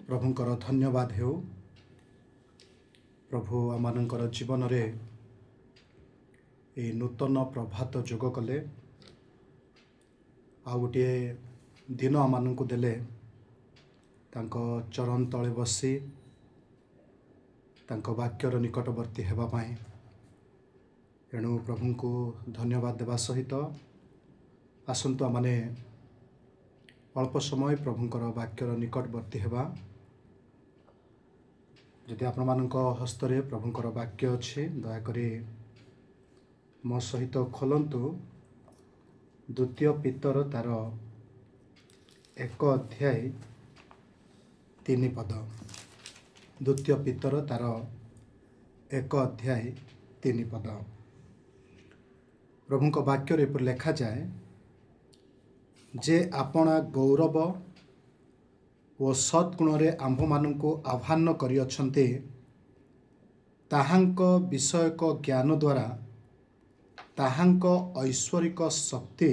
प्रभुंकर धन्यवाद हो। प्रभु आमनकर जीवन रे ए नूतन प्रभात जोग कले आ गोटे दिन आमनकु देले तांको चरण तले बसी तांको वाक्यर निकटवर्ती हेबा पाए। एणु प्रभु को धन्यवाद देवा सहित आसंतु आमने अल्प समय प्रभुंकर वाक्यर निकटवर्ती हेबा। जदि आपण मानक हस्तरे प्रभुंकर वाक्य अच्छे दयाकरी मो सहित खोलंतु द्वितीय पीतर तार 1 अध्याय 3 पद। द्वितीय पीतर तार 1 अध्याय 3 पद। प्रभुंक वाक्य रे पर लिखा जाए जे आपणा गौरव ओ सद्गुण रे आम्भ मानकु आह्वान करिअछन्ते ताहांक विषयक ज्ञान द्वारा ताहांक ऐश्वरिक शक्ति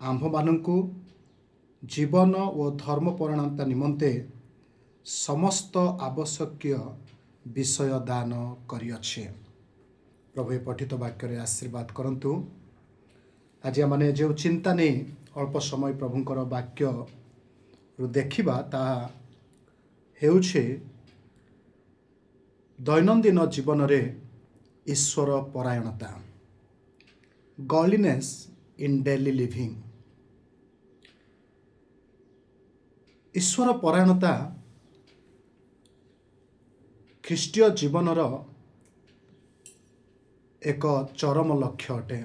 आम्भ मानकु जीवन ओ धर्मपरायणता निमंते समस्त आवश्यक विषय दान करिअछे। प्रभु ए पठित वाक्य रे आशीर्वाद करंतु। आज आमने जो चिंता नहीं अल्प समय प्रभुंकर वाक्य देखिबा ता हेउछे दैनंदिन जीवन रे ईश्वर परायणता, गॉडलीनेस इन डेली लिविंग। ईश्वर परायणता ख्रीष्टीय जीवनर एक चरम लक्ष्य अटे।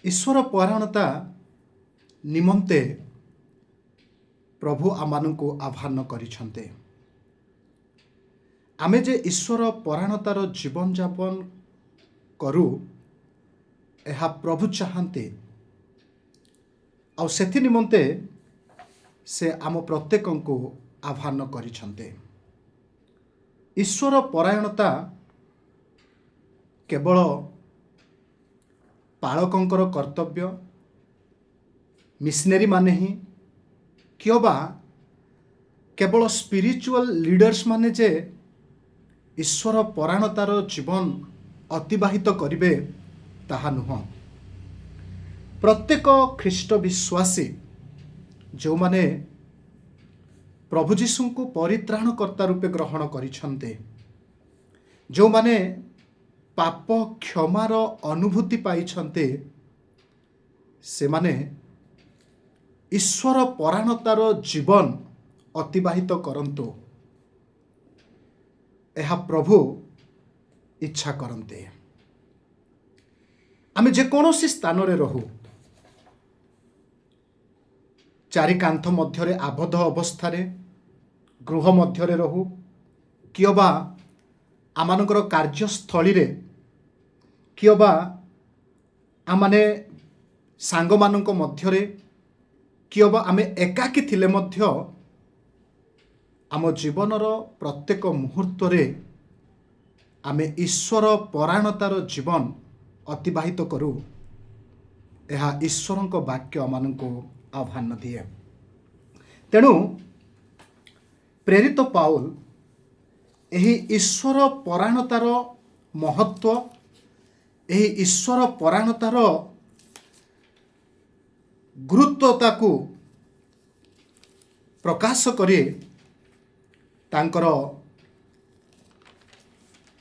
ईश्वर परायणता निमंते प्रभु आमानंकु आह्वान करिछन्ते। आमे जे ईश्वर परायणतार जीवन यापन करू एहा प्रभु चाहन्ते आ सेथि निमंते से आम प्रत्येकंकु आह्वान करिछन्ते। ईश्वर परायणता केवल पालकंकर कर्तव्य, मिशनरी माने ही कियोबा केवल स्पिरिचुअल लीडर्स माने जे ईश्वर परायणतार जीवन अतिबाहित करिवे ताहा नुह। प्रत्येक ख्रीष्ट विश्वासी जो माने प्रभु जीशु को परित्राणकर्ता रूपे ग्रहण करिछन्ते, जो माने पाप क्षमार अनुभूति पाइछन्ते, से माने ईश्वर परायणतार जीवन अतिबाहित करंतु एहा प्रभु इच्छा करंते। आमे जे कोनोसी स्थान रे रहू, चारि कांथ मध्यरे आबद्ध अवस्था रे गृह मध्यरे रहू कियोबा आमानकर कार्यस्थली रे कियोबा आमाने सांग मानक मध्यरे कियोबा आमे एकाकी थिले मध्य आम जीवनर प्रत्येक मुहूर्त रे आमे ईश्वर परायणतार जीवन अतिबाहित करू। एहा ईश्वरंक वाक्य आमानंको आह्वान दिए। तेणु प्रेरित पाउल एही ईश्वर परायणतार महत्व, एही ईश्वर परायणतार गुरुत्वता को प्रकाश करे तांकर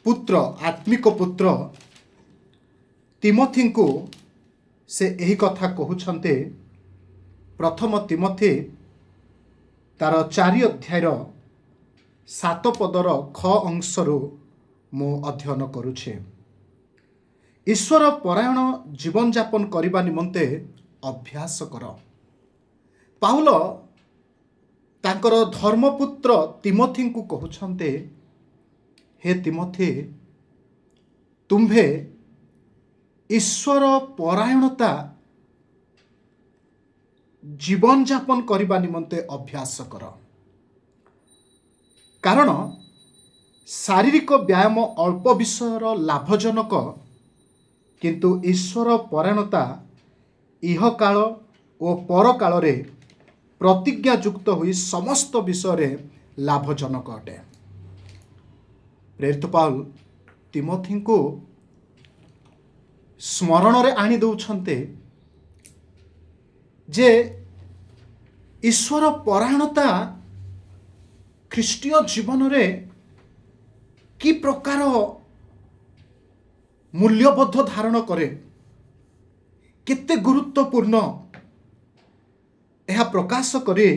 पुत्र, आत्मिक पुत्र तिमोथी को से यही कथा कहउछन्ते। प्रथम तिमोथी तार 4 अध्यायर 7 पदर ख अंशरू मु अध्ययन करुछे। ईश्वर परायण जीवन यापन करबा निमंते अभ्यास कर। पाउल तांकर धर्मपुत्र तिमोथी को कहउछन्ते, हे तिमोथी, तुम्भे ईश्वर परायणता जीवन यापन करबा निमंते अभ्यास कर। कारण शारीरिक व्यायाम अल्प विषयर लाभजनक, किंतु ईश्वर परायणता इह काल ओ पर काल रे ପ୍ରତିଜ୍ଞାଯୁକ୍ତ ହୋଇ ସମସ୍ତ ବିଷୟରେ ଲାଭଜନକ ଅଟେ। ପ୍ରେରିତ ପାଉଲ ତିମୋଥୀଙ୍କୁ ସ୍ମରଣରେ ଆଣି ଦେଉଛନ୍ତି ଯେ ଈଶ୍ୱର ପରାୟଣତା ଖ୍ରୀଷ୍ଟୀୟ ଜୀବନରେ କି ପ୍ରକାର ମୂଲ୍ୟବୋଧ ଧାରଣ କରେ, କେତେ ଗୁରୁତ୍ୱପୂର୍ଣ୍ଣ ଏହା ପ୍ରକାଶ କରି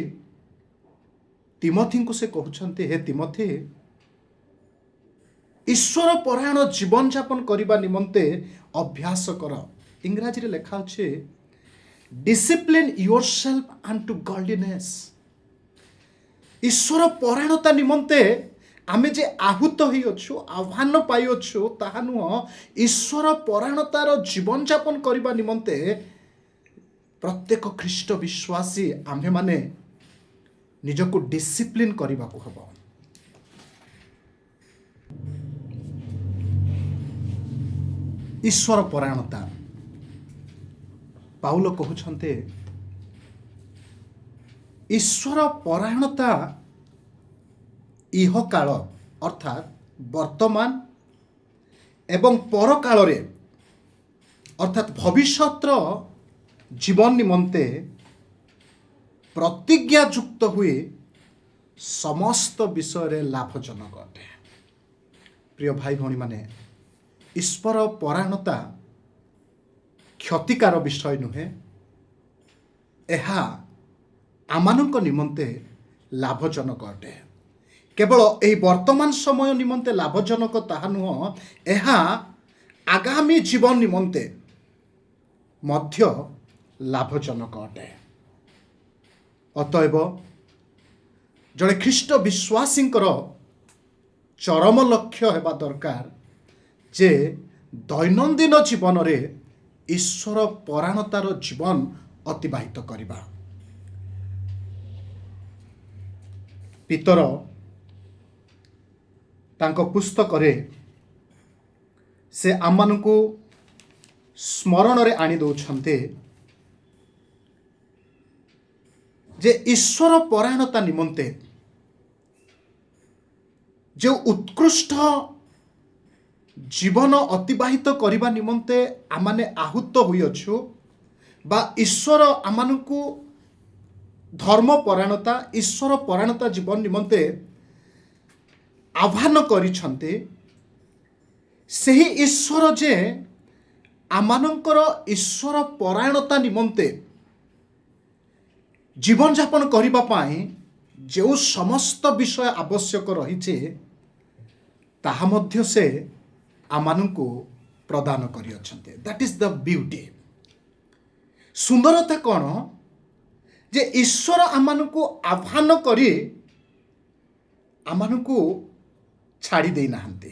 ତିମୋଥୀଙ୍କୁ ସେ କହୁଛନ୍ତି, ହେ ତିମୋଥୀ, ଈଶ୍ୱର ପରାୟଣ ଜୀବନଯାପନ କରିବା ନିମନ୍ତେ ଅଭ୍ୟାସ କର। ଇଂରାଜୀରେ ଲେଖା ଅଛି ଡିସିପ୍ଲିନ୍ ୟୋରସେଲ୍ଫ ଆଣ୍ଟୁ ଗଡଲିନେସ୍। ଈଶ୍ୱର ପରାୟଣତା ନିମନ୍ତେ ଆମେ ଯେ ଆହୁତ ହୋଇଅଛୁ, ଆହ୍ୱାନ ପାଇଅଛୁ, ତାହା ନୁହଁ। ଈଶ୍ୱର ପରାୟଣତାର ଜୀବନଯାପନ କରିବା ନିମନ୍ତେ ପ୍ରତ୍ୟେକ ଖ୍ରୀଷ୍ଟ ବିଶ୍ୱାସୀ ଆମ୍ଭେମାନେ ନିଜକୁ ଡିସିପ୍ଲିନ୍ କରିବାକୁ ହେବ। ଈଶ୍ୱର ପରାୟଣତା ପାଉଲ କହୁଛନ୍ତି, ଈଶ୍ୱର ପରାୟଣତା ଇହକାଳ ଅର୍ଥାତ୍ ବର୍ତ୍ତମାନ ଏବଂ ପରକାଳରେ ଅର୍ଥାତ୍ ଭବିଷ୍ୟତର ଜୀବନ ନିମନ୍ତେ ପ୍ରତିଜ୍ଞାଯୁକ୍ତ ହୁଏ ସମସ୍ତ ବିଷୟରେ ଲାଭଜନକ ଅଟେ। ପ୍ରିୟ ଭାଇ ଭଉଣୀମାନେ, ଈଶ୍ୱର ପରାୟଣତା କ୍ଷତିକାର ବିଷୟ ନୁହେଁ, ଏହା ଆମମାନଙ୍କ ନିମନ୍ତେ ଲାଭଜନକ ଅଟେ। କେବଳ ଏହି ବର୍ତ୍ତମାନ ସମୟ ନିମନ୍ତେ ଲାଭଜନକ ତାହା ନୁହଁ, ଏହା ଆଗାମୀ ଜୀବନ ନିମନ୍ତେ ମଧ୍ୟ ଲାଭଜନକ ଅଟେ। ଅତଏବ ଜଣେ ଖ୍ରୀଷ୍ଟ ବିଶ୍ୱାସୀଙ୍କର ଚରମ ଲକ୍ଷ୍ୟ ହେବା ଦରକାର ଯେ ଦୈନନ୍ଦିନ ଜୀବନରେ ଈଶ୍ୱର ପରାୟଣତାର ଜୀବନ ଅତିବାହିତ କରିବା। ପିତର ତାଙ୍କ ପୁସ୍ତକରେ ସେ ଆମମାନଙ୍କୁ ସ୍ମରଣରେ ଆଣି ଦେଉଛନ୍ତି ଯେ ଈଶ୍ୱର ପରାୟଣତା ନିମନ୍ତେ ଯେଉଁ ଉତ୍କୃଷ୍ଟ ଜୀବନ ଅତିବାହିତ କରିବା ନିମନ୍ତେ ଆମମାନେ ଆହୁତ ହୋଇଅଛୁ ବା ଈଶ୍ୱର ଆମମାନଙ୍କୁ ଧର୍ମ ପରାୟଣତା, ଈଶ୍ୱର ପରାୟଣତା ଜୀବନ ନିମନ୍ତେ ଆହ୍ୱାନ କରିଛନ୍ତି, ସେହି ଈଶ୍ୱର ଯେ ଆମମାନଙ୍କର ଈଶ୍ୱର ପରାୟଣତା ନିମନ୍ତେ ଜୀବନଯାପନ କରିବା ପାଇଁ ଯେଉଁ ସମସ୍ତ ବିଷୟ ଆବଶ୍ୟକ ରହିଛି ତାହା ମଧ୍ୟ ସେ ଆମମାନଙ୍କୁ ପ୍ରଦାନ କରିଅଛନ୍ତି। That is the beauty. ସୁନ୍ଦରତା କ'ଣ ଯେ ଈଶ୍ୱର ଆମମାନଙ୍କୁ ଆହ୍ୱାନ କରି ଆମମାନଙ୍କୁ ଛାଡ଼ି ଦେଇନାହାନ୍ତି।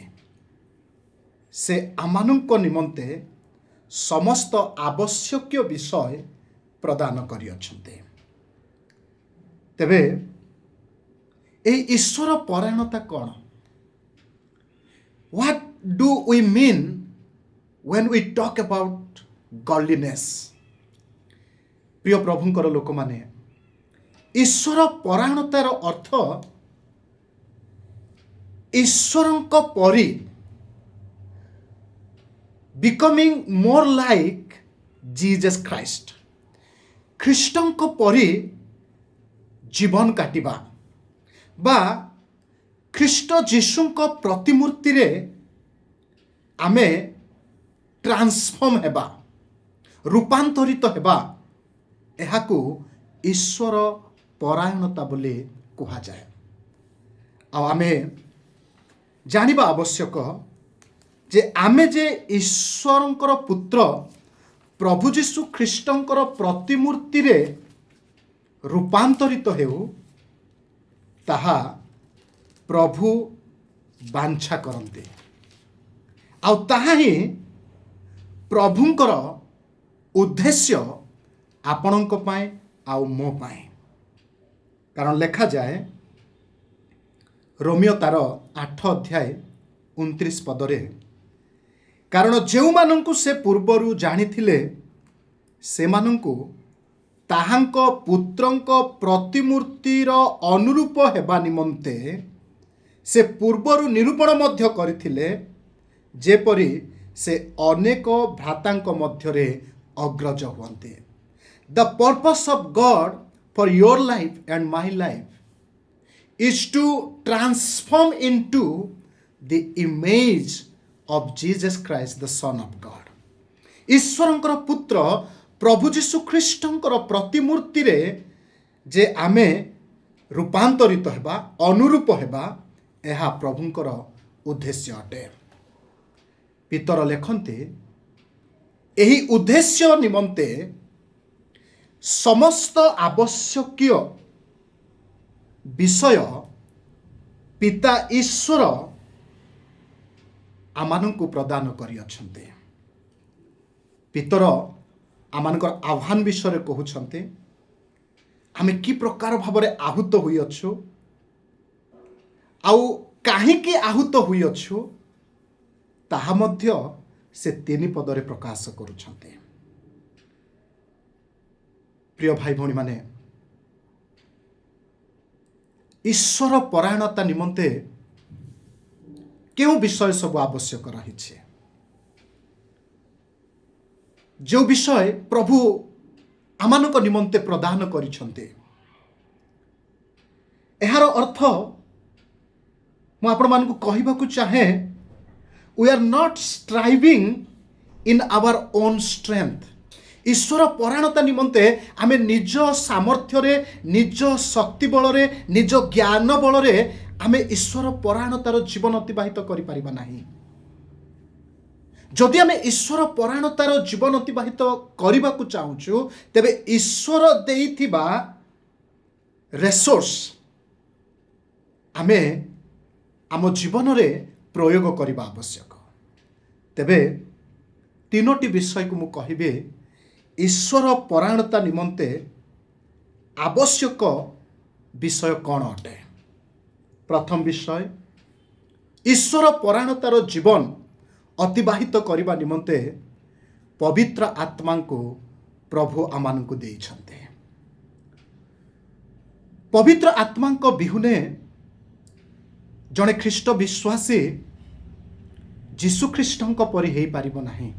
ସେ ଆମମାନଙ୍କ ନିମନ୍ତେ ସମସ୍ତ ଆବଶ୍ୟକୀୟ ବିଷୟ ପ୍ରଦାନ କରିଅଛନ୍ତି। ତେବେ ଏହି ଈଶ୍ୱର ପରାୟଣତା କ'ଣ? What do we mean when we talk about godliness? ପ୍ରିୟ ପ୍ରଭୁଙ୍କର ଲୋକମାନେ, ଈଶ୍ୱର ପରାୟଣତାର ଅର୍ଥ ଈଶ୍ୱରଙ୍କ ପରି becoming more like Jesus Christ, ଖ୍ରୀଷ୍ଟଙ୍କ ପରି ଜୀବନ କାଟିବା ବା ଖ୍ରୀଷ୍ଟ ଯୀଶୁଙ୍କ ପ୍ରତିମୂର୍ତ୍ତିରେ ଆମେ ଟ୍ରାନ୍ସଫର୍ମ ହେବା, ରୂପାନ୍ତରିତ ହେବା, ଏହାକୁ ଈଶ୍ୱର ପରାୟଣତା ବୋଲି କୁହାଯାଏ। ଆଉ ଆମେ ଜାଣିବା ଆବଶ୍ୟକ ଯେ ଆମେ ଯେ ଈଶ୍ୱରଙ୍କର ପୁତ୍ର ପ୍ରଭୁ ଯୀଶୁ ଖ୍ରୀଷ୍ଟଙ୍କର ପ୍ରତିମୂର୍ତ୍ତିରେ ରୂପାନ୍ତରିତ ହେଉ, ତାହା ପ୍ରଭୁ ବାଞ୍ଛା କରନ୍ତି। ଆଉ ତାହା ହିଁ ପ୍ରଭୁଙ୍କର ଉଦ୍ଦେଶ୍ୟ ଆପଣଙ୍କ ପାଇଁ ଆଉ ମୋ ପାଇଁ। କାରଣ ଲେଖାଯାଏ ରୋମିଓ ତାର 8:29 କାରଣ ଯେଉଁମାନଙ୍କୁ ସେ ପୂର୍ବରୁ ଜାଣିଥିଲେ ସେମାନଙ୍କୁ ତାହାଙ୍କ ପୁତ୍ରଙ୍କ ପ୍ରତିମୂର୍ତ୍ତିର ଅନୁରୂପ ହେବା ନିମନ୍ତେ ସେ ପୂର୍ବରୁ ନିରୂପଣ ମଧ୍ୟ କରିଥିଲେ, ଯେପରି ସେ ଅନେକ ଭ୍ରାତାଙ୍କ ମଧ୍ୟରେ ଅଗ୍ରଜ ହୁଅନ୍ତି। The purpose of God for your life and my life is to transform into the image of Jesus Christ, the Son of God. ଈଶ୍ୱରଙ୍କର ପୁତ୍ର ପ୍ରଭୁ ଯୀଶୁ ଖ୍ରୀଷ୍ଟଙ୍କର ପ୍ରତିମୂର୍ତ୍ତିରେ ଯେ ଆମେ ରୂପାନ୍ତରିତ ହେବା, ଅନୁରୂପ ହେବା, ଏହା ପ୍ରଭୁଙ୍କର ଉଦ୍ଦେଶ୍ୟ ଅଟେ। ପିତର ଲେଖନ୍ତି, ଏହି ଉଦ୍ଦେଶ୍ୟ ନିମନ୍ତେ ସମସ୍ତ ଆବଶ୍ୟକୀୟ ବିଷୟ ପିତା ଈଶ୍ୱର ଆମମାନଙ୍କୁ ପ୍ରଦାନ କରିଅଛନ୍ତି। ପିତର ଆମମାନଙ୍କର ଆହ୍ୱାନ ବିଷୟରେ କହୁଛନ୍ତି, ଆମେ କି ପ୍ରକାର ଭାବରେ ଆହୁତ ହୋଇଅଛୁ ଆଉ କାହିଁକି ଆହୁତ ହୋଇଅଛୁ ତାହା ମଧ୍ୟ ସେ 3 ପଦରେ ପ୍ରକାଶ କରୁଛନ୍ତି। ପ୍ରିୟ ଭାଇ ଭଉଣୀମାନେ, ଈଶ୍ୱର ପରାୟଣତା ନିମନ୍ତେ କେଉଁ ବିଷୟ ସବୁ ଆବଶ୍ୟକ ରହିଛି? ଯେଉଁ ବିଷୟ ପ୍ରଭୁ ଆମମାନଙ୍କ ନିମନ୍ତେ ପ୍ରଦାନ କରିଛନ୍ତି, ଏହାର ଅର୍ଥ ମୁଁ ଆପଣମାନଙ୍କୁ କହିବାକୁ ଚାହେଁ, we are not striving in our own strength. ଈଶ୍ୱର ପରାୟଣତା ନିମନ୍ତେ ଆମେ ନିଜ ସାମର୍ଥ୍ୟରେ, ନିଜ ଶକ୍ତି ବଳରେ, ନିଜ ଜ୍ଞାନ ବଳରେ ଆମେ ଈଶ୍ୱର ପରାୟଣତାର ଜୀବନ ଅତିବାହିତ କରିପାରିବା ନାହିଁ। ଯଦି ଆମେ ଈଶ୍ୱର ପରାୟଣତାର ଜୀବନ ଅତିବାହିତ କରିବାକୁ ଚାହୁଁଛୁ, ତେବେ ଈଶ୍ୱର ଦେଇଥିବା ରିସୋର୍ସ ଆମେ ଆମ ଜୀବନରେ ପ୍ରୟୋଗ କରିବା ଆବଶ୍ୟକ। ତେବେ 3ଟି ବିଷୟକୁ ମୁଁ କହିବି ଈଶ୍ୱର ପରାୟଣତା ନିମନ୍ତେ ଆବଶ୍ୟକ ବିଷୟ କ'ଣ ଅଟେ। ପ୍ରଥମ ବିଷୟ, ଈଶ୍ୱର ପରାୟଣତାର ଜୀବନ ଅତିବାହିତ କରିବା ନିମନ୍ତେ ପବିତ୍ର ଆତ୍ମାଙ୍କୁ ପ୍ରଭୁ ଆମମାନଙ୍କୁ ଦେଇଛନ୍ତି। ପବିତ୍ର ଆତ୍ମାଙ୍କ ବିହୁନେ ଜଣେ ଖ୍ରୀଷ୍ଟ ବିଶ୍ୱାସୀ ଯୀଶୁ ଖ୍ରୀଷ୍ଟଙ୍କ ପରି ହୋଇପାରିବ ନାହିଁ।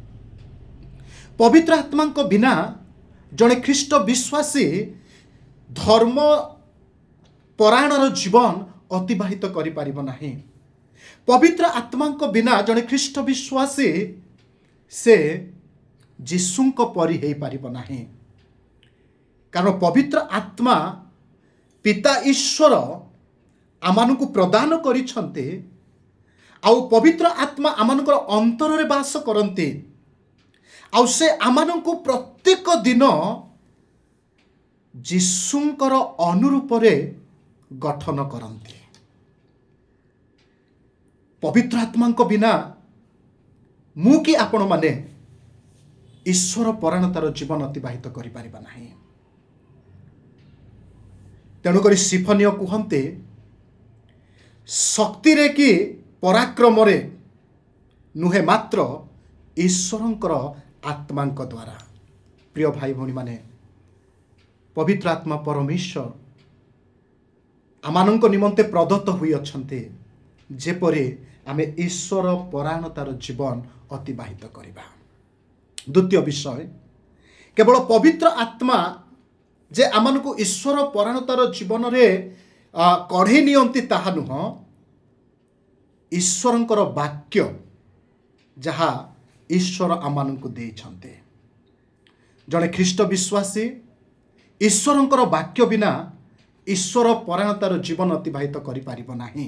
ପବିତ୍ର ଆତ୍ମାଙ୍କ ବିନା ଜଣେ ଖ୍ରୀଷ୍ଟ ବିଶ୍ୱାସୀ ଧର୍ମ ପରାୟଣର ଜୀବନ ଅତିବାହିତ କରିପାରିବ ନାହିଁ। ପବିତ୍ର ଆତ୍ମାଙ୍କ ବିନା ଜଣେ ଖ୍ରୀଷ୍ଟ ବିଶ୍ୱାସୀ ସେ ଯୀଶୁଙ୍କ ପରି ହୋଇପାରିବ ନାହିଁ। କାରଣ ପବିତ୍ର ଆତ୍ମା ପିତା ଈଶ୍ୱର ଆମମାନଙ୍କୁ ପ୍ରଦାନ କରିଛନ୍ତି, ଆଉ ପବିତ୍ର ଆତ୍ମା ଆମମାନଙ୍କର ଅନ୍ତରରେ ବାସ କରନ୍ତି, ଆଉ ସେ ଆମମାନଙ୍କୁ ପ୍ରତ୍ୟେକ ଦିନ ଯୀଶୁଙ୍କର ଅନୁରୂପରେ ଗଠନ କରନ୍ତି। ପବିତ୍ର ଆତ୍ମାଙ୍କ ବିନା ମୁଁ କି ଆପଣମାନେ ଈଶ୍ୱର ପରାୟଣତାର ଜୀବନ ଅତିବାହିତ କରିପାରିବା ନାହିଁ। ତେଣୁକରି ସିଫନୀୟ କୁହନ୍ତି, ଶକ୍ତିରେ କି ପରାକ୍ରମରେ ନୁହେଁ, ମାତ୍ର ଈଶ୍ୱରଙ୍କର ଆତ୍ମାଙ୍କ ଦ୍ୱାରା। ପ୍ରିୟ ଭାଇ ଭଉଣୀମାନେ, ପବିତ୍ର ଆତ୍ମା ପରମେଶ୍ୱର ଆମମାନଙ୍କ ନିମନ୍ତେ ପ୍ରଦତ୍ତ ହୋଇଅଛନ୍ତି, ଯେପରି ଆମେ ଈଶ୍ୱର ପରାୟଣତାର ଜୀବନ ଅତିବାହିତ କରିବା। ଦ୍ୱିତୀୟ ବିଷୟ, କେବଳ ପବିତ୍ର ଆତ୍ମା ଯେ ଆମମାନଙ୍କୁ ଈଶ୍ୱର ପରାୟଣତାର ଜୀବନରେ କଢ଼େଇ ନିଅନ୍ତି ତାହା ନୁହଁ, ଈଶ୍ୱରଙ୍କର ବାକ୍ୟ ଯାହା ଈଶ୍ୱର ଆମମାନଙ୍କୁ ଦେଇଛନ୍ତି। ଜଣେ ଖ୍ରୀଷ୍ଟ ବିଶ୍ୱାସୀ ଈଶ୍ୱରଙ୍କର ବାକ୍ୟ ବିନା ଈଶ୍ୱର ପରାୟଣତାର ଜୀବନ ଅତିବାହିତ କରିପାରିବ ନାହିଁ।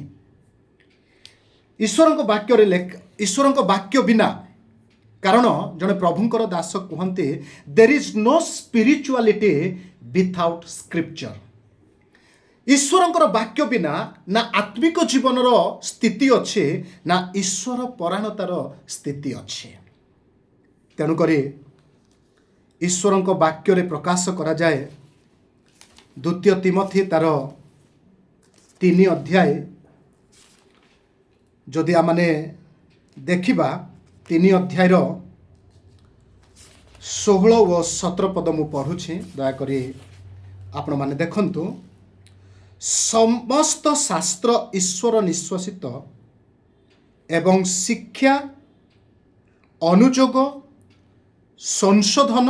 ଈଶ୍ୱରଙ୍କ ବାକ୍ୟ ବିନା, କାରଣ ଜଣେ ପ୍ରଭୁଙ୍କର ଦାସ କୁହନ୍ତି, there is no spirituality without scripture. ଈଶ୍ୱରଙ୍କର ବାକ୍ୟ ବିନା ନା ଆତ୍ମିକ ଜୀବନର ସ୍ଥିତି ଅଛି, ନା ଈଶ୍ୱର ପରାୟଣତାର ସ୍ଥିତି ଅଛି। ତେଣୁକରି ଈଶ୍ୱରଙ୍କ ବାକ୍ୟରେ ପ୍ରକାଶ କରାଯାଏ, 2 ତିମୋଥୀ ତାର 3 ଅଧ୍ୟାୟ ଯଦି ଆମେ ଦେଖିବା, 3 ଅଧ୍ୟାୟର 16 ଓ 17 ପଦ ମୁଁ ପଢ଼ୁଛି, ଦୟାକରି ଆପଣମାନେ ଦେଖନ୍ତୁ। ସମସ୍ତ ଶାସ୍ତ୍ର ଈଶ୍ୱର ନିଶ୍ୱାସିତ ଏବଂ ଶିକ୍ଷା, ଅନୁଯୋଗ, ସଂଶୋଧନ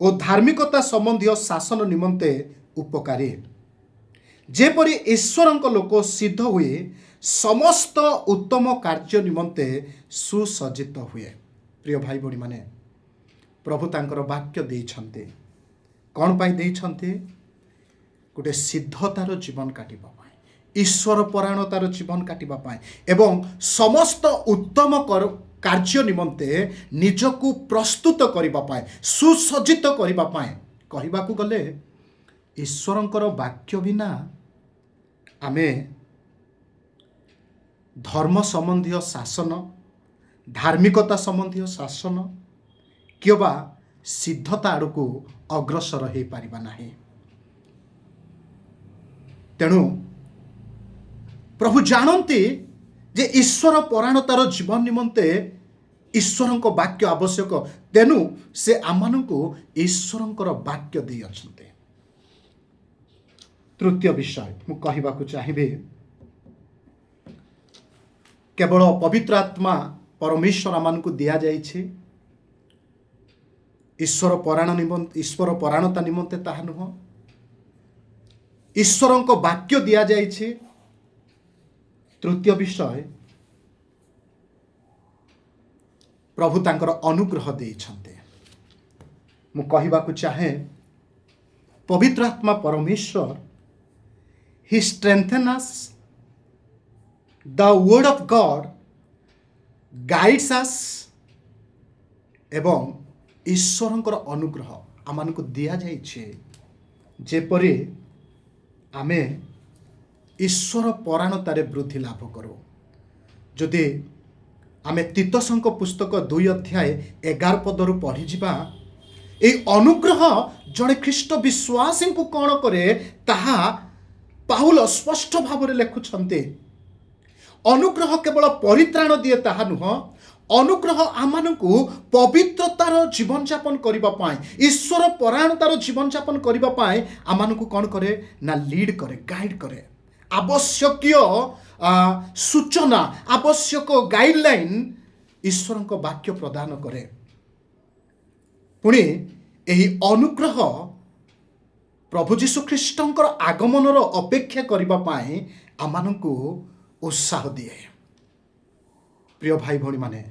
ଓ ଧାର୍ମିକତା ସମ୍ବନ୍ଧୀୟ ଶାସନ ନିମନ୍ତେ ଉପକାରୀ, ଯେପରି ଈଶ୍ୱରଙ୍କ ଲୋକ ସିଦ୍ଧ ହୁଏ, ସମସ୍ତ ଉତ୍ତମ କାର୍ଯ୍ୟ ନିମନ୍ତେ ସୁସଜ୍ଜିତ ହୁଏ। ପ୍ରିୟ ଭାଇ ଭଉଣୀମାନେ, ପ୍ରଭୁ ତାଙ୍କର ବାକ୍ୟ ଦେଇଛନ୍ତି। କ'ଣ ପାଇଁ ଦେଇଛନ୍ତି? ଗୋଟେ ସିଦ୍ଧତାର ଜୀବନ କାଟିବା ପାଇଁ, ଈଶ୍ୱର ପରାୟଣତାର ଜୀବନ କାଟିବା ପାଇଁ ଏବଂ ସମସ୍ତ ଉତ୍ତମ କାର୍ଯ୍ୟ ନିମନ୍ତେ ନିଜକୁ ପ୍ରସ୍ତୁତ କରିବା ପାଇଁ, ସୁସଜ୍ଜିତ କରିବା ପାଇଁ। କହିବାକୁ ଗଲେ ଈଶ୍ୱରଙ୍କର ବାକ୍ୟ ବିନା ଆମେ ଧର୍ମ ସମ୍ବନ୍ଧୀୟ ଶାସନ, ଧାର୍ମିକତା ସମ୍ବନ୍ଧୀୟ ଶାସନ କିମ୍ବା ସିଦ୍ଧତା ଆଡ଼କୁ ଅଗ୍ରସର ହୋଇପାରିବା ନାହିଁ। ତେଣୁ ପ୍ରଭୁ ଜାଣନ୍ତି ଯେ ଈଶ୍ୱର ପରାୟଣତାର ଜୀବନ ନିମନ୍ତେ ଈଶ୍ୱରଙ୍କ ବାକ୍ୟ ଆବଶ୍ୟକ। ତେଣୁ ସେ ଆମମାନଙ୍କୁ ଈଶ୍ୱରଙ୍କର ବାକ୍ୟ ଦେଇଅଛନ୍ତି। ତୃତୀୟ ବିଷୟ ମୁଁ କହିବାକୁ ଚାହିଁବି, କେବଳ ପବିତ୍ର ଆତ୍ମା ପରମେଶ୍ୱର ଆମମାନଙ୍କୁ ଦିଆଯାଇଛି ଈଶ୍ୱର ପରାୟଣତା ନିମନ୍ତେ ତାହା ନୁହଁ। ଈଶ୍ୱରଙ୍କ ବାକ୍ୟ ଦିଆଯାଇଛି। ତୃତୀୟ ବିଷୟ, ପ୍ରଭୁ ତାଙ୍କର ଅନୁଗ୍ରହ ଦେଇଛନ୍ତି। ମୁଁ କହିବାକୁ ଚାହେଁ, ପବିତ୍ର ଆତ୍ମା ପରମେଶ୍ୱର ହି ଷ୍ଟ୍ରେଂଥେନ୍ ଅସ୍, ଦ ୱର୍ଡ ଅଫ୍ ଗଡ୍ ଗାଇଡ୍ସ ଅସ୍, ଏବଂ ଈଶ୍ୱରଙ୍କର ଅନୁଗ୍ରହ ଆମମାନଙ୍କୁ ଦିଆଯାଇଛି ଯେପରି ଆମେ ଈଶ୍ୱର ପରାୟଣତାରେ ବୃଦ୍ଧି ଲାଭ କରୁ। ଯଦି ଆମେ ତିତସଙ୍କ ପୁସ୍ତକ 2 ଅଧ୍ୟାୟ 11 ପଦରୁ ପଢ଼ିଯିବା, ଏହି ଅନୁଗ୍ରହ ଜଣେ ଖ୍ରୀଷ୍ଟ ବିଶ୍ୱାସୀଙ୍କୁ କ'ଣ କରେ ତାହା ପାଉଲ ସ୍ପଷ୍ଟ ଭାବରେ ଲେଖୁଛନ୍ତି। ଅନୁଗ୍ରହ କେବଳ ପରିତ୍ରାଣ ଦିଏ ତାହା ନୁହଁ, ଅନୁଗ୍ରହ ଆମମାନଙ୍କୁ ପବିତ୍ରତାର ଜୀବନଯାପନ କରିବା ପାଇଁ, ଈଶ୍ୱର ପରାୟଣତାର ଜୀବନଯାପନ କରିବା ପାଇଁ ଆମମାନଙ୍କୁ କ'ଣ କରେ ନା ଲିଡ୍ କରେ, ଗାଇଡ୍ କରେ। ଆବଶ୍ୟକୀୟ ସୂଚନା, ଆବଶ୍ୟକ ଗାଇଡଲାଇନ୍ ଈଶ୍ୱରଙ୍କ ବାକ୍ୟ ପ୍ରଦାନ କରେ। ପୁଣି ଏହି ଅନୁଗ୍ରହ ପ୍ରଭୁ ଯୀଶୁ ଖ୍ରୀଷ୍ଟଙ୍କର ଆଗମନର ଅପେକ୍ଷା କରିବା ପାଇଁ ଆମମାନଙ୍କୁ ଉତ୍ସାହ ଦିଏ। ପ୍ରିୟ ଭାଇ ଭଉଣୀମାନେ,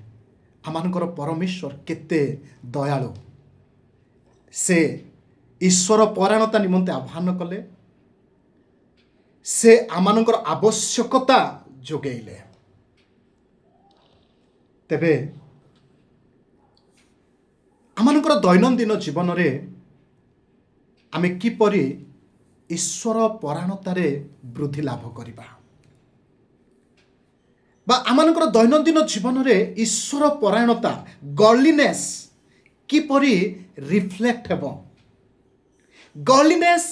ଆମମାନଙ୍କର ପରମେଶ୍ୱର କେତେ ଦୟାଳୁ। ସେ ଈଶ୍ୱର ପରାୟଣତା ନିମନ୍ତେ ଆହ୍ୱାନ କଲେ, ସେ ଆମମାନଙ୍କର ଆବଶ୍ୟକତା ଯୋଗାଇଲେ। ତେବେ ଆମମାନଙ୍କର ଦୈନନ୍ଦିନ ଜୀବନରେ ଆମେ କିପରି ଈଶ୍ୱର ପରାୟଣତାରେ ବୃଦ୍ଧି ଲାଭ କରିବା, ବା ଆମମାନଙ୍କର ଦୈନନ୍ଦିନ ଜୀବନରେ ଈଶ୍ୱର ପରାୟଣତା, ଗଡଲିନେସ୍ କିପରି ରିଫ୍ଲେକ୍ଟ ହେବ? Godliness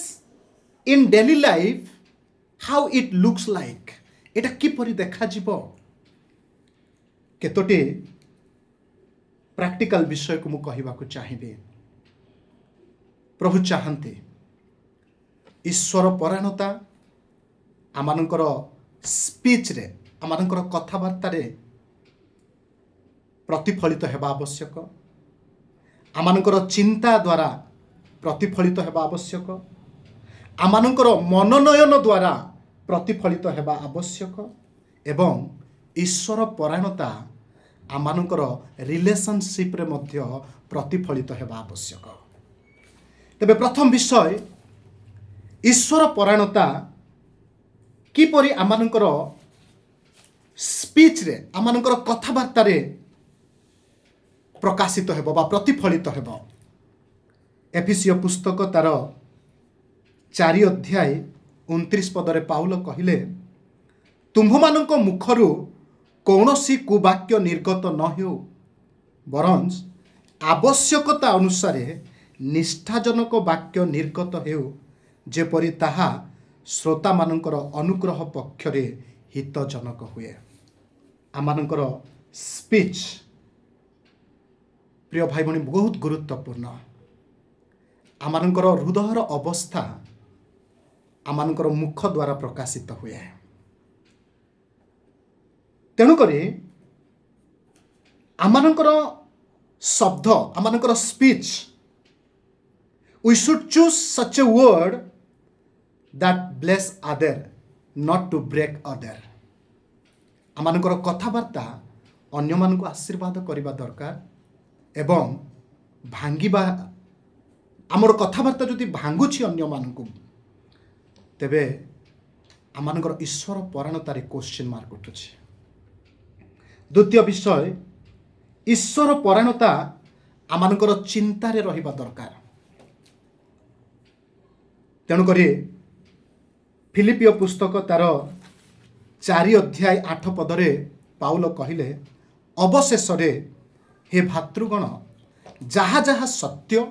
in daily life, how it looks like, এটা কিপରି ଦେଖାଯିବ? କେତୋଟି ପ୍ରାକ୍ଟିକାଲ ବିଷୟକୁ ମୁଁ କହିବାକୁ ଚାହିଁବି। ପ୍ରଭୁ ଚାହାନ୍ତି ଈଶ୍ୱର ପରାୟଣତା ଆମମାନଙ୍କର ସ୍ପିଚ୍ରେ, ଆମମାନଙ୍କର କଥାବାର୍ତ୍ତାରେ ପ୍ରତିଫଳିତ ହେବା ଆବଶ୍ୟକ। ଆମମାନଙ୍କର ଚିନ୍ତା ଦ୍ୱାରା ପ୍ରତିଫଳିତ ହେବା ଆବଶ୍ୟକ। ଆମମାନଙ୍କର ମନୋନୟନ ଦ୍ୱାରା ପ୍ରତିଫଳିତ ହେବା ଆବଶ୍ୟକ। ଏବଂ ଈଶ୍ୱର ପରାୟଣତା ଆମମାନଙ୍କର ରିଲେସନସିପ୍ରେ ମଧ୍ୟ ପ୍ରତିଫଳିତ ହେବା ଆବଶ୍ୟକ। ତେବେ ପ୍ରଥମ ବିଷୟ, ଈଶ୍ୱର ପରାୟଣତା କିପରି ଆମମାନଙ୍କର ସ୍ପିଚ୍ରେ, ଆମମାନଙ୍କର କଥାବାର୍ତ୍ତାରେ ପ୍ରକାଶିତ ହେବ ବା ପ୍ରତିଫଳିତ ହେବ। ଏଫେସୀୟ ପୁସ୍ତକ ତାର 4 ଅଧ୍ୟାୟ 29 ପଦରେ ପାଉଲ କହିଲେ, ତୁମ୍ଭମାନଙ୍କ ମୁଖରୁ କୌଣସି କୁବାକ୍ୟ ନିର୍ଗତ ନ ହେଉ, ବରଂ ଆବଶ୍ୟକତା ଅନୁସାରେ ନିଷ୍ଠାଜନକ ବାକ୍ୟ ନିର୍ଗତ ହେଉ, ଯେପରି ତାହା ଶ୍ରୋତାମାନଙ୍କର ଅନୁଗ୍ରହ ପକ୍ଷରେ ହିତଜନକ ହୁଏ। ଆମମାନଙ୍କର ସ୍ପିଚ୍ प्रिय भाई भनी बहुत गुरुत्वपूर्ण आमर हृदयर अवस्था आमर मुख द्वारा प्रकाशित हुए तेणुक आमर शब्द आमर speech we should choose such a word that bless other not to break other आमर कथबार्ता अन्य मानक आशीर्वाद करने दरकार एवं भांगिबा आमर कथबार्ता जदि भांगुछि अन्य मानक तेबे आमर ईश्वर परायणतार क्वेश्चन मार्क उठुछि। द्वितीय विषय ईश्वर परायणता आमर चिंतार रहिबा दरकार। तेणुक फिलिपियो पुस्तक तार 4 अध्याय 8 पदरे पाउल कहिले अवशेष हे भातृगण जहाँ जहाँ सत्य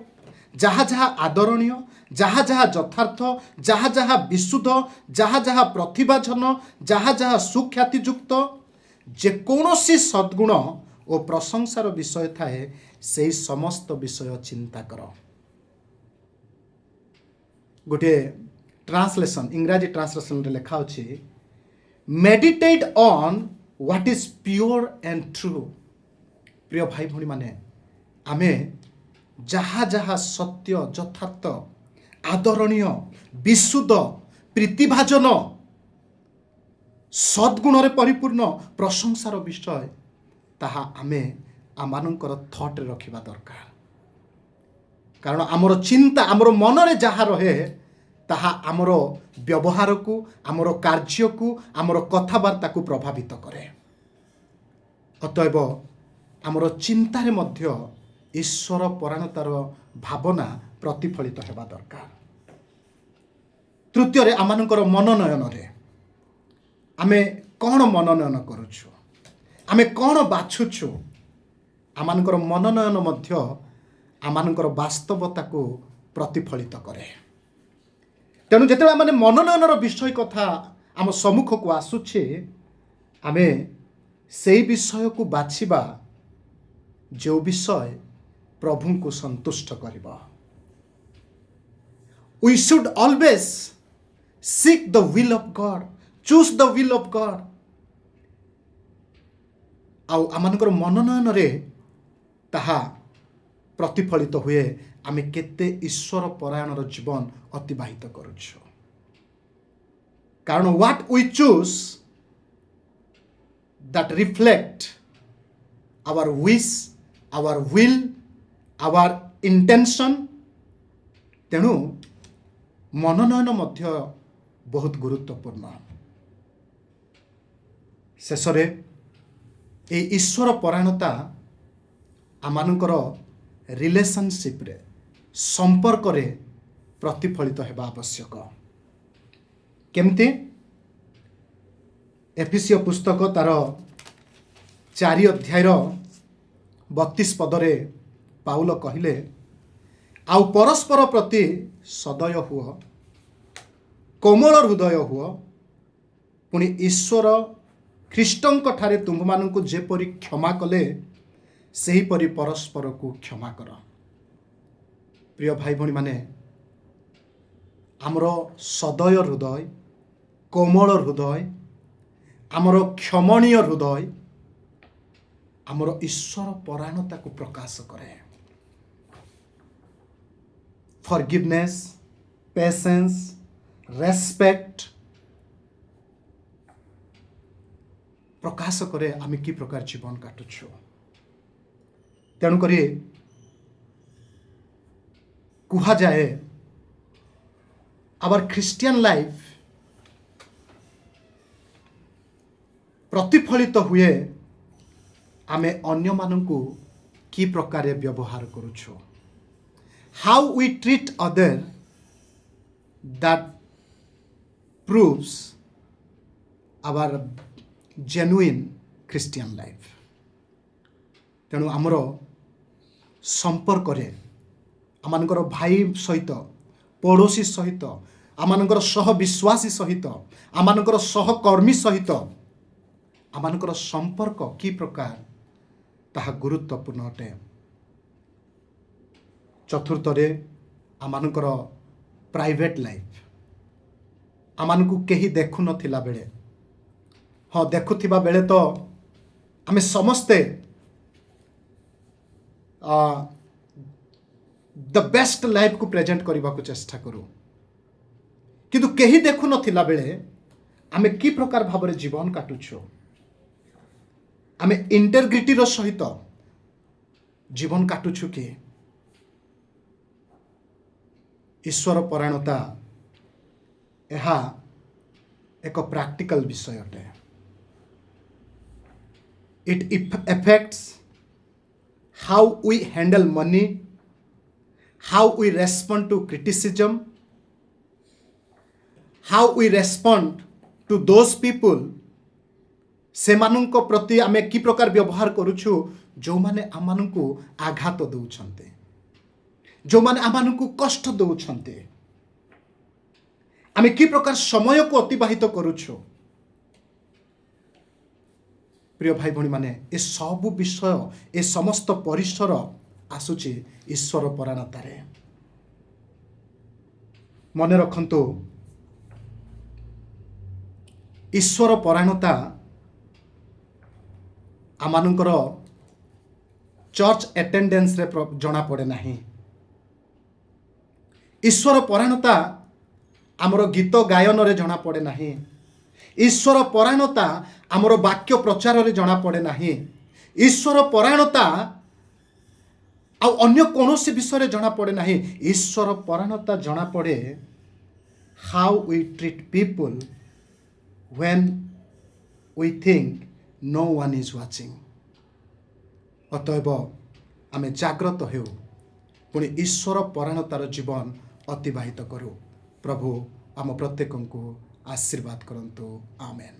जहाँ जहाँ आदरणीय जहाँ जहाँ यथार्थ जहाँ जहाँ विशुद्ध जहाँ जहाँ प्रतिभाजन जहाँ जहाँ सुख्यातियुक्त जेकोसी सद्गुण और प्रशंसार विषय थाए से समस्त विषय चिंता कर। गोटे ट्रांसलेशन इंग्राजी ट्रांसलेशन रे लिखा अछि meditate on what is pure and true. प्रिय भाई भणी माने आमे जहाँ जहाँ सत्य यथार्थ आदरणीय विशुद्ध प्रीतिभाजन सद्गुण रे परिपूर्ण प्रशंसार विषय ताहा आमे आमानकर थॉट रे रखिबा दरकार। कारण आमर चिंता आमर मन रे जहाँ रहे ताहा आमर व्यवहार को आमर कार्य को आमर कथबार्ता को प्रभावित करे। अतएव आमर चिंतारे मध्य ईश्वर परायणतार भावना प्रतिफलित हेबा दरकार। तृतीय आमर मनोनयन रे आमे कौन मनोनयन करुछु आमे कौन बाछुछु आमर मनोनयन मध्य आमर वास्तवता को प्रतिफलित करे। तेणु जिते आम मनोनयन विषय कथा आम सम्मुख को आसुछे आमे से विषय को बाछिबा जो विषय प्रभु को संतुष्ट करिबा। We should always seek the will of God choose the will of God. आमनकर मनोनयन रे ताहा प्रतिफलित हुए आमे केते ईश्वर परायणर जीवन अतिबाहित करुछु। कारण what we choose that reflect our wish our will our intention. तेणु मनोनयन मध्य बहुत गुरुत्वपूर्ण। शेष ए ईश्वर परायणता आमनकर रिलेशनशिप रे संपर्क रे प्रतिफलित हेबा आवश्यक। केमती एफिसियो पुस्तक तार 4 अध्याय 32 पदरे पाउल कहिले आउ परस्पर प्रति सदय हुओ कोमल हृदय हुओ पुणी ईश्वर ख्रीष्टंक ठारे तुम मानकु जेपरि क्षमा कले सही परि परस्पर को क्षमा कर। प्रिय भाई भणी माने आमर सदय हृदय कोमल हृदय आमर क्षमणीय हृदय आमर ईश्वर परायणता को प्रकाश करे। फॉरगिवनेस पेशेंस रेस्पेक्ट प्रकाश करे आम कि प्रकार जीवन काटुछु। तेणुक कुहा जाए आवर ख्रिस्टियन लाइफ प्रतिफलित हुए आमे अन्य मानकु कि प्रकार व्यवहार करुछु। How we treat other that proves our genuine Christian life. तेणु आमर संपर्क रे आमनकर भाई सहित पड़ोसी सहित आमनकर सहविश्वासी सहित आमनकर सहकर्मी सहित आमनकर संपर्क कि प्रकार ताहा गुरुत्वपूर्ण अटे। चतुर्थरे आमानकर प्राइवेट लाइफ आमानकु केही देखु नथिला बेले हाँ देखुथिबा बेले तो आमे समस्ते द बेस्ट लाइफ को प्रेजेंट करने को चेष्टा करूँ किंतु केही देखु नथिला बेले आमे की प्रकार भाव जीवन काटुछु आमे इंटेग्रिटी रो सहित जीवन काटुछु कि ईश्वर परायणता यह एक प्रैक्टिकल विषय अटे it affects how we handle money, how we respond to criticism, how we respond to those people सेमानुंको प्रति आमे की प्रकार व्यवहार करूछु जो माने आमानुंको आघात दउछन्ते जो माने आमानुंको कष्ट दउछन्ते आमे की प्रकार समय को अतिबाहित करूछु प्रिय भाई भणी माने ए सब विषय ए समस्त परिसर आसुची ईश्वर परायणतारे मने रखंतु ईश्वर परायणता आमानंकर चर्च अटेंडेंस रे जना पड़े नाही ईश्वर परायणता आमर गीत गायन रे जना पड़े नाही ईश्वर परायणता आमर वाक्य प्रचार रे जना पड़े नाही ईश्वर परायणता आ अन्य कोनोसी विषय रे जना पड़े नाही ईश्वर परायणता जना पड़े how we treat people when we think no one is watching अतएव आमे जाग्रत हो पुणी ईश्वर परायणतार जीवन अतिबाहित करूँ प्रभु आम प्रत्येक को आशीर्वाद करंतु आमेन।